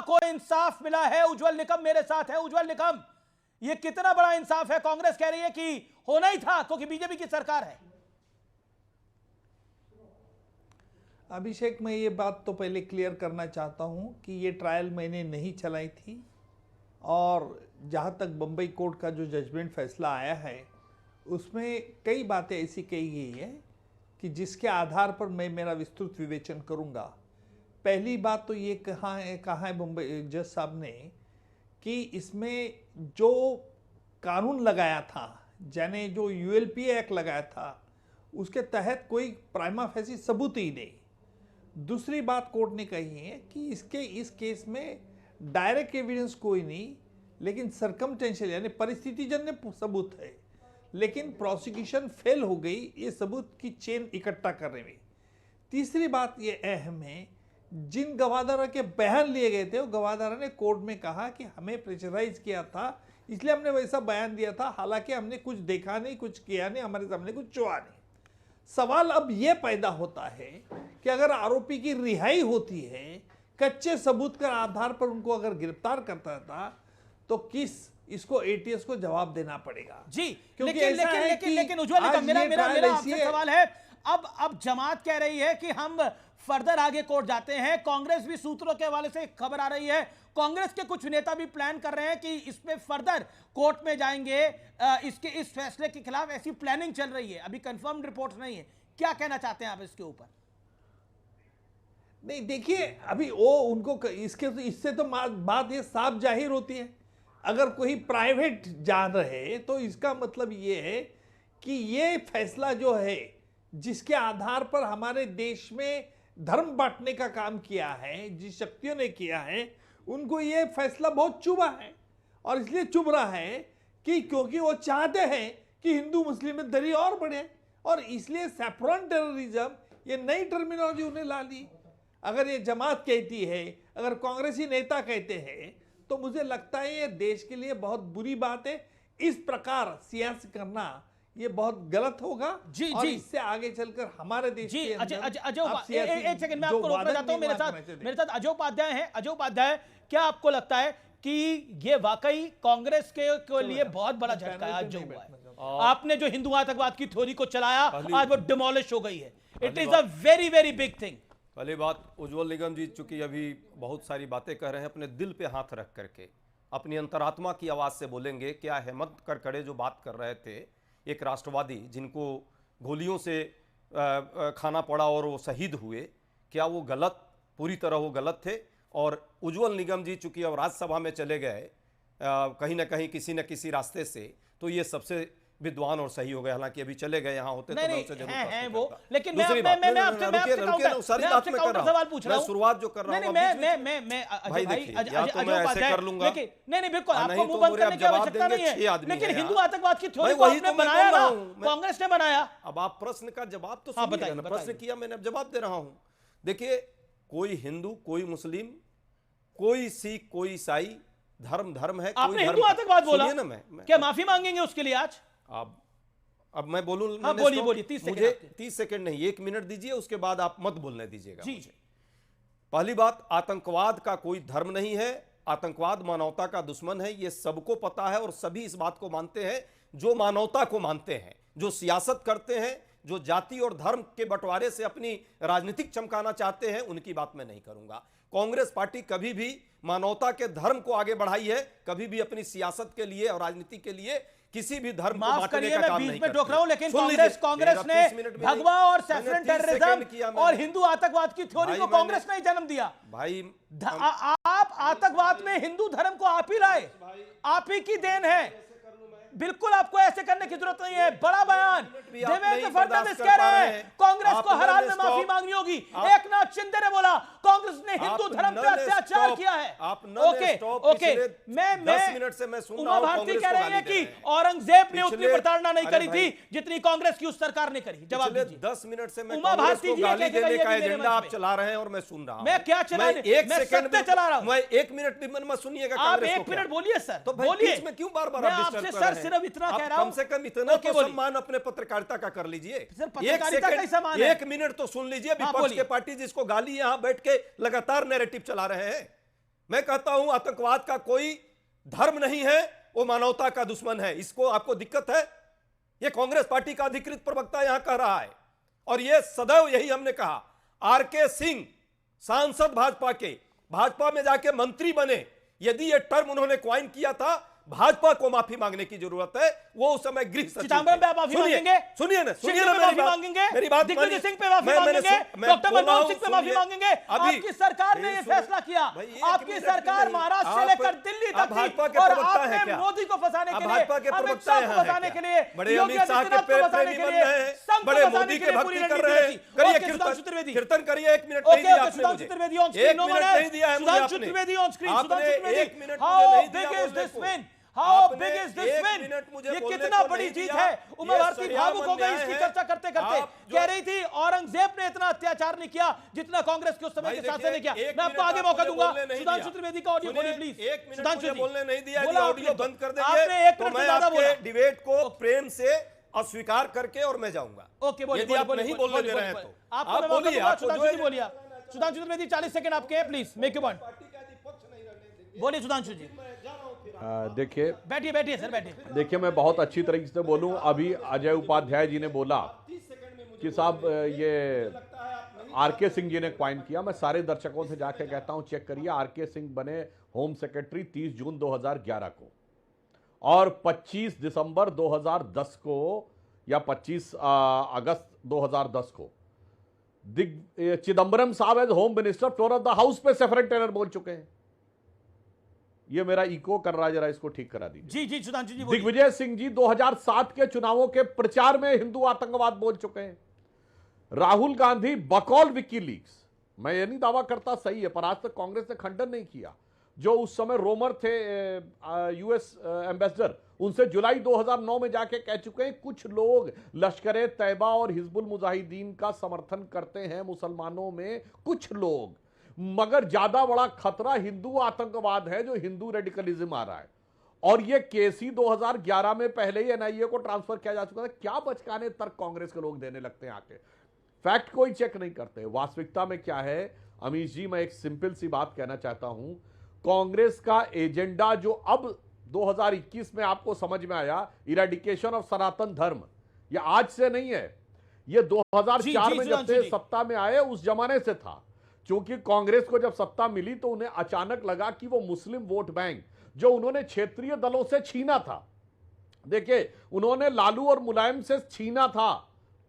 को इंसाफ मिला है, उज्जवल निकम मेरे साथ है। उज्जवल निकम, यह कितना बड़ा इंसाफ है? कांग्रेस कह रही है कि होना ही था क्योंकि बीजेपी की सरकार है। अभिषेक, मैं ये बात तो पहले क्लियर करना चाहता हूं कि ये ट्रायल मैंने नहीं चलाई थी, और जहां तक बम्बई कोर्ट का जो जजमेंट फैसला आया है उसमें कई बातें ऐसी कही गई है कि जिसके आधार पर मैं मेरा विस्तृत विवेचन करूंगा। पहली बात तो ये कहा है बम्बई जज साहब ने कि इसमें जो कानून लगाया था, यानी जो यूएलपी एक्ट लगाया था, उसके तहत कोई प्राइमा फेसी सबूत ही नहीं। दूसरी बात कोर्ट ने कही है कि इस केस में डायरेक्ट एविडेंस कोई नहीं, लेकिन सरकमटेंशियल यानी परिस्थितिजन्य सबूत है, लेकिन प्रोसिक्यूशन फेल हो गई ये सबूत की चेन इकट्ठा करने में। तीसरी बात ये अहम है, जिन गवाहदारों के बयान लिए गए थे वो गवाहदारों ने कोर्ट में कहा कि हमें प्रेशराइज किया था, इसलिए हमने वैसा बयान दिया था, हालांकि हमने कुछ देखा नहीं, कुछ किया नहीं, हमारे सामने कुछ छुआ नहीं। सवाल अब यह पैदा होता है कि अगर आरोपी की रिहाई होती है, कच्चे सबूत के आधार पर उनको अगर गिरफ्तार करता था, तो किस इसको एटीएस को जवाब देना पड़ेगा। जी, लेकिन उज्जवल निकम, मेरा आपसे सवाल है, अब जमात कह रही है कि हम फर्दर आगे कोर्ट जाते हैं। कांग्रेस भी सूत्रों के हवाले से खबर आ रही है, कांग्रेस के कुछ नेता भी प्लान कर रहे हैं कि इसमें फर्दर कोर्ट में जाएंगे, इस फैसले के खिलाफ ऐसी प्लानिंग चल रही है। अभी कंफर्म रिपोर्ट नहीं है, क्या कहना चाहते हैं आप इसके ऊपर? नहीं, देखिए, अभी वो उनको इससे तो बात ये साफ जाहिर होती है। अगर कोई प्राइवेट जान रहे तो इसका मतलब ये है कि ये फैसला जो है, जिसके आधार पर हमारे देश में धर्म बांटने का काम किया है, जिस शक्तियों ने किया है, उनको ये फैसला बहुत चुभा है। और इसलिए चुभ रहा है कि क्योंकि वो चाहते हैं कि हिंदू मुस्लिम में दरी और बढ़े, और इसलिए सैफ्रॉन टेररिज्म ये नई टर्मिनोलॉजी उन्हें ला ली। अगर ये जमात कहती है, अगर कांग्रेसी नेता कहते हैं, तो मुझे लगता है ये देश के लिए बहुत बुरी बात है। इस प्रकार सियासत करना ये बहुत गलत होगा। जी, और इससे आगे चलकर हमारे देश जी, के अंदर एक सेकंड में आपको रोकना चाहता हूं। मेरे साथ अजय उपाध्याय हैं। अजय उपाध्याय, क्या आपको लगता है कि ये वाकई कांग्रेस के लिए बहुत बड़ा झटका है आज जो हुआ है? आपने जो हिंदू आतंकवाद की थ्योरी को चलाया, आज वो डिमोलिश हो गई है। It is a very very big thing. पहली बात, उज्जवल निगम जी चूंकि अभी बहुत सारी बातें कह रहे हैं, अपने दिल पे हाथ रख करके अपनी अंतरात्मा की आवाज से बोलेंगे। क्या हेमंत करकरे जो बात कर रहे थे, एक राष्ट्रवादी जिनको गोलियों से खाना पड़ा और वो शहीद हुए, क्या वो गलत, पूरी तरह वो गलत थे? और उज्जवल निगम जी चूंकि अब राज्यसभा में चले गए कहीं ना कहीं किसी न किसी रास्ते से, तो ये सबसे विद्वान और सही हो गए। हालांकि अभी चले गए, यहाँ होते तो मैं उनसे जरूर है वो, लेकिन मैं सारी बात में सवाल पूछ रहा हूं। शुरुआत जो कर रहा हूं, मैं भाई देखिए, या तो मैं ऐसे कर लूंगा, नहीं बिल्कुल, आपको मुंह बंद करने की आवश्यकता नहीं है, लेकिन हिंदू आतंकवाद की थ्योरी को आपने बनाया ना, कांग्रेस ने बनाया। अब आप प्रश्न का जवाब तो सुनिए ना, प्रश्न किया मैंने, अब जवाब दे रहा हूं। देखिए, कोई हिंदू, कोई मुस्लिम, कोई सिख, कोई ईसाई, धर्म है। आपने हिंदू आतंकवाद बोला ना, क्या माफी मांगेंगे उसके लिए आज? अब मैं बोलूं? हाँ, बोलिए 30 सेकंड। मुझे 30 सेकंड नहीं, 1 मिनट दीजिए, उसके बाद आप मत बोलने दीजिएगा मुझे। पहली बात, आतंकवाद का कोई धर्म नहीं है, आतंकवाद मानवता का दुश्मन है, ये सबको पता है, और सभी इस बात को मानते हैं जो मानवता को मानते हैं, जो सियासत करते हैं, जो जाति और धर्म के बंटवारे से अपनी राजनीतिक चमकाना चाहते हैं, उनकी बात मैं नहीं करूंगा। कांग्रेस पार्टी कभी भी मानवता के धर्म को आगे बढ़ाई है, कभी भी अपनी सियासत के लिए और राजनीति के लिए किसी भी धर्म को बांटने का काम नहीं करती। टोक रहा हूं, लेकिन कांग्रेस ने भगवा और सैफ्रन टेररिज्म और हिंदू आतंकवाद की थ्योरी को कांग्रेस ने जन्म दिया। भाई, आप आतंकवाद में हिंदू धर्म को आप ही लाए, आप ही की देन है। बिल्कुल आपको ऐसे करने की जरूरत नहीं है। बड़ा बयान देवेंद्र फडणवीस कह रहे हैं कांग्रेस को हर हाल में माफी मांगनी होगी। एकनाथ शिंदे ने बोला कांग्रेस ने हिंदू धर्म पे अत्याचार किया है। ओके, मैं 10 मिनट से मैं सुन रहा हूं। उमा भारती कह रही है कि औरंगजेब ने उतनी प्रताड़ना नहीं करी थी जितनी कांग्रेस की उस सरकार ने करी। जवाब दीजिए। 10 मिनट से मैं उमा भारती जी गाली देने का एजेंडा आप चला रहे हैं और मैं सुन रहा हूं। मैं क्या चला रहा हूं? मैं सत्य चला रहा हूं। मैं 1 मिनट में सुनिएगा। आप 1 मिनट बोलिए सर, तो बोलिए। मैं क्यों बार-बार आपसे सर सिर्फ इतना कह रहा हूं, कम से कम इतना तो सम्मान अपने पत्रकारिता का कर लीजिए। 1 मिनट तो सुन लीजिए। विपक्ष के पार्टी जिसको गाली यहां बैठ के लगातार नैरेटिव चला रहे हैं, मैं कहता हूं आतंकवाद का कोई धर्म नहीं है, वो मानवता का दुश्मन है। इसको आपको दिक्कत है? ये कांग्रेस पार्टी का अधिकृत प्रवक्ता यहां कह रहा है, और ये सदैव यही हमने कहा। आरके सिंह सांसद भाजपा में जाके मंत्री बने, यदि ये टर्म उन्होंने क्वाइन किया था, भाजपा को माफी मांगने की जरूरत है। वो उस समय गृह सचिव चिदंबरम पे आप माफी मांगेंगे? सुनिए ना मेरी बात दिग्विजय सिंह पे माफी मांगेंगे, डॉक्टर मनमोहन सिंह पे माफी मांगेंगे। आपकी सरकार ने यह फैसला किया, आपकी सरकार महाराष्ट्र से लेकर दिल्ली तक थी, और आपने मोदी को फंसाने के लिए, अमित शाह को फंसाने के लिए, योगी आदित्यनाथ को फंसाने के लिए, संघ को फंसाने के लिए पूरी रणनीति रची। सुधांशु त्रिवेदी, कीर्तन करिए, 1 minute okay okay, Sudhanshu Trivedi on screen, no one है, Sudhanshu Trivedi on screen, Sudhanshu Trivedi, how big is this win? How big is this win? ये कितना बड़ी जीत है? उमा भारती भावुक हो गई इसकी चर्चा करते करते, कह रही थी औरंगजेब ने इतना अत्याचार नहीं किया जितना कांग्रेस के उस समय के शासन ने किया। मैं आपको आगे मौका दूंगा। सुधांशु त्रिवेदी का ऑडियो खोलिए प्लीज। सुधांशु जी बोलने नहीं दिया, ऑडियो बंद कर देंगे। आपने 1 मिनट से ज्यादा बोला। डिबेट को प्रेम से अस्वीकार करके और मैं जाऊंगा। ओके बोलिए, यदि आप नहीं बोलने दे रहे हैं तो आप बोलिए। सुधांशु जी बोलिए। सुधांशु त्रिवेदी 40 सेकंड आपके हैं, प्लीज मेक योर पॉइंट। बोलिए सुधांशु जी। देखिए, बैठिए सर, बैठिए। देखिए, मैं बहुत अच्छी तरीके से बोलूं। अभी अजय उपाध्याय जी ने बोला कि साहब ये आरके सिंह जी ने क्वाइन किया। मैं सारे दर्शकों से जाके कहता हूं, चेक करिए, आरके सिंह बने होम सेक्रेटरी 30 जून 2011 को, और 25 दिसंबर 2010 को या 25 अगस्त 2010 को चिदंबरम साहब age home minister, floor of the house पे सेफरन टेलर बोल चुके हैं। ये मेरा इको कर रहा है, जरा इसको ठीक करा दीजिए। जी सुधांशु जी। दिग्विजय सिंह जी 2007 के चुनावों के प्रचार में हिंदू आतंकवाद बोल चुके हैं। राहुल गांधी बकौल विकीलीक्स, मैं ये नहीं दावा करता सही है, पर आज तक कांग्रेस ने खंडन नहीं किया, जो उस समय रोमर थे यूएस एम्बेसडर, उनसे जुलाई 2009 में जाके कह चुके हैं कुछ लोग लश्कर तैयबा और हिजबुल मुजाहिदीन का समर्थन करते हैं मुसलमानों में कुछ लोग, मगर ज्यादा बड़ा खतरा हिंदू आतंकवाद है, जो हिंदू रेडिकलिज्म आ रहा है। और ये केस ही 2011 में पहले ही एनआईए को ट्रांसफर किया जा चुका था। क्या बचकाने तर्क कांग्रेस के लोग देने लगते हैं आके, फैक्ट कोई चेक नहीं करते। वास्तविकता में क्या है अमीश जी, मैं एक सिंपल सी बात कहना चाहता हूं। कांग्रेस का एजेंडा जो अब 2021 में आपको समझ में आया, इरेडिकेशन ऑफ सनातन धर्म, ये आज से नहीं है, ये 2004 में जब से सत्ता में आए उस जमाने से था। क्योंकि कांग्रेस को जब सत्ता मिली तो उन्हें अचानक लगा कि वो मुस्लिम वोट बैंक जो उन्होंने क्षेत्रीय दलों से छीना था, देखिए उन्होंने लालू और मुलायम से छीना था,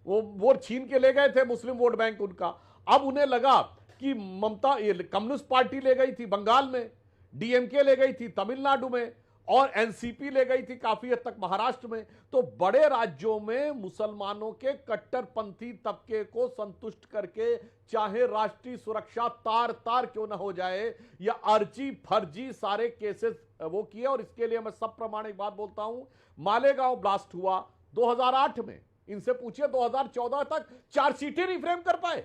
वो छीन के ले गए थे मुस्लिम वोट बैंक उनका। अब उन्हें लगा कि ममता कम्युनिस्ट पार्टी ले गई थी बंगाल में, डीएमके ले गई थी तमिलनाडु में, और एनसीपी ले गई थी काफी हद तक महाराष्ट्र में। तो बड़े राज्यों में मुसलमानों के कट्टरपंथी तबके को संतुष्ट करके, चाहे राष्ट्रीय सुरक्षा तार तार क्यों ना हो जाए, या अर्जी फर्जी सारे केसेस वो किए। और इसके लिए मैं सब प्रमाणिक बात बोलता हूं, मालेगांव ब्लास्ट हुआ 2008 में, इनसे पूछिए 2014 तक चार्जशीटें नहीं फ्रेम कर पाए।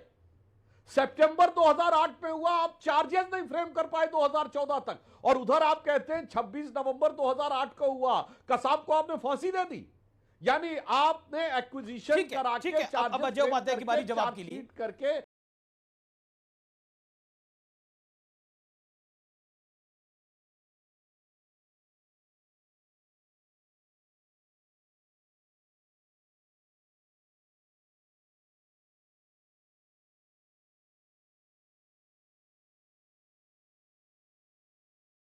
सितंबर 2008 में हुआ, आप चार्जेस नहीं फ्रेम कर पाए 2014 तक। और उधर आप कहते हैं 26 नवंबर 2008 को हुआ, कसाब को आपने फांसी दे दी। यानी आपने एक्विजिशन करा के अब अजय उपाध्याय की बारी जवाब के लिए करके